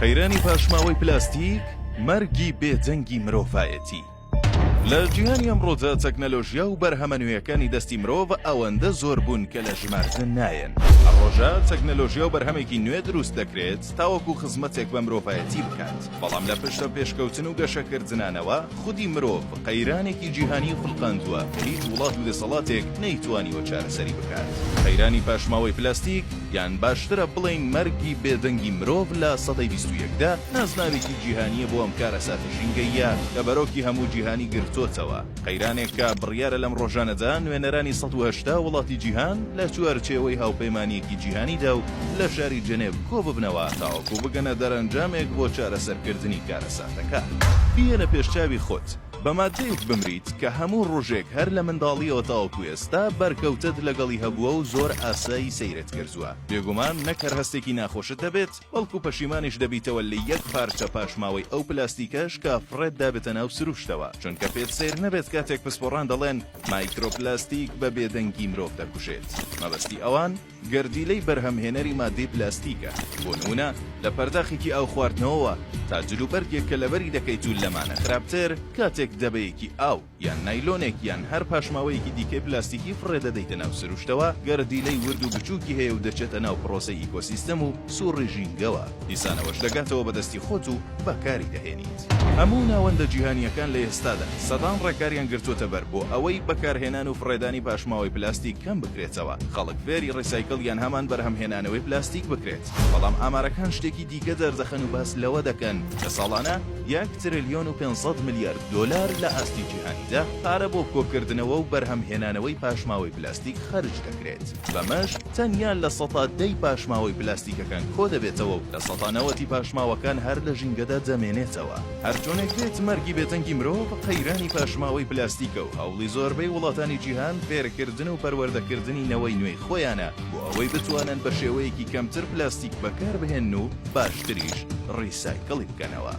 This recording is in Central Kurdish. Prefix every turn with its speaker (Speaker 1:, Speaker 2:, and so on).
Speaker 1: قەیرانی پاشماوەی پلاستیک مەرگی بێجەنگی مرۆڤایەتی. لە جیهانی ئەمڕۆدا تەکنەلۆژیا و بەرهەمە نوێیەکانی دەستی مرۆڤ ئەوەندە زۆر بوون کە لە ژماردن نایەن. ئەڕۆژە تەکنەلۆژیا و بەرهەمێکی نوێ دروست دەکرێت تاوەکو خزمەتێک بە مرۆڤایەتی بکات. بەڵام لە پشتە پێشکەوتن و گەشەکردنانەوە خودی مرۆڤ قەیرانێکی جیهانی خوڵقاندووە کە هیچ وڵات و دەسەڵاتێک نەیتوانیوە چارەسەری بکات. قەیرانی پاشماوەی پلاستیک یان باشترە بڵێین مەرگی بێدەنگی مرۆڤ لە سەدەی 21دا نازناوێکی جیهانیە بۆ ئەم کارەساتە ژینگەیە کە بەرۆکی هەموو جیهانی گرتوتەوە. قەیرانێک کە بڕیارە لەم ڕۆژانەدا نوێنەرانی 180 وڵاتی جیهان لە چوارچێوەی هاوپەیمانیەکی جیهانیدا و لە شاری جنێڤ کۆ ببنەوە تاوەکو بگەنە دەرەنجامێک بۆ چارەسەرکردنی کارەساتەکە. بیەنە پێشچاوی خۆت بە مادەیەک بمریت کە هەموو ڕۆژێک هەر لە منداڵیەوە تاوەکو ئێستا بەرکەوتت لەگەڵی هەبووە و زۆر ئاسایی سەیرت کردووە. بێگومان نەکەر هەستێکی ناخۆشت دەبێت بەڵکو پەشیمانیش دەبیتەوە لە یەک پارچە پاشماوەی ئەو پلاستیکەش کە فڕێت دابێتە ناو سروشتەوە، چونکە پێت سیر نەبێت کاتێک پسپۆڕان دەڵێن مایکرۆپلاستیک بە بێدەنگی مرۆڤ دەکوشێت. مەبەستی ئەوان گەردیلەی بەرهەمهێنەری مادەی پلاستیکە. بۆ نمونە لە پەرداخێکی ئاو خواردنەوەوە تا جلوبەرگێک کە لەبەری دەکەیت و لەمانە خراپتر کاتێک دەبەیەکی ئاو یان نایلۆنێک یان هەر پاشماوەیەکی دیکەی پلاستیکی فڕێ دەدەیتە ناو سروشتەوە گەردیلەی ورد و بچووکی هەیە و دەچێتە ناو پرۆسەی ئیکۆسیستەم و سوڕی ژینگەوە. دیسانەوەش دەگاتەوە بەدەستی خۆت و بەکاری دەهێنیت. هەموو ناوەندە جیهانیەکان لە ئێستادا سەدان ڕێکاریان گرتوتە بەر بۆ ئەوەی بەکارهێنان و فڕێدانی پاشماوەی پلاستیک کەم بکرێتەوە. خەڵک فێری ڕیسایکڵ یان هەمان بەرهەمهێنانەوەی پلاستیک بکرێت. بەڵام ئامارەکان شتێکی دیکە دەردەخەن و باس لەوە دەکەن کە ساڵانە 1 تریلیۆن و 500 میلیارد دۆلار لە ئاستی جیهانیدا پارە بۆ کۆکردنەوە و بەرهەمهێنانەوەی پاشماوەی پلاستیک خەرج دەکرێت. بەمەش تەنیا لە 110 پاشماوەی پلاستیکەکان کۆ دەبێتەوە و لە 190 پاشماوەکان هەر لە ژینگەدا دەمێنێتەوە. هەرچۆنێک بێت مەرگی بێدەنگی مرۆڤ قەیرانی پاشماوەی پلاستیکە و هەوڵی زۆربەی وڵاتانی جیهان فێرکردن و پەروەردەکردنی نەوەی نوێی خۆیانە بۆ ئەوەی بتوانن بە شێوەیەکی کەمتر پلاستیک بەکار بهێن و باشتریش ڕیسایکڵی بکەنەوە.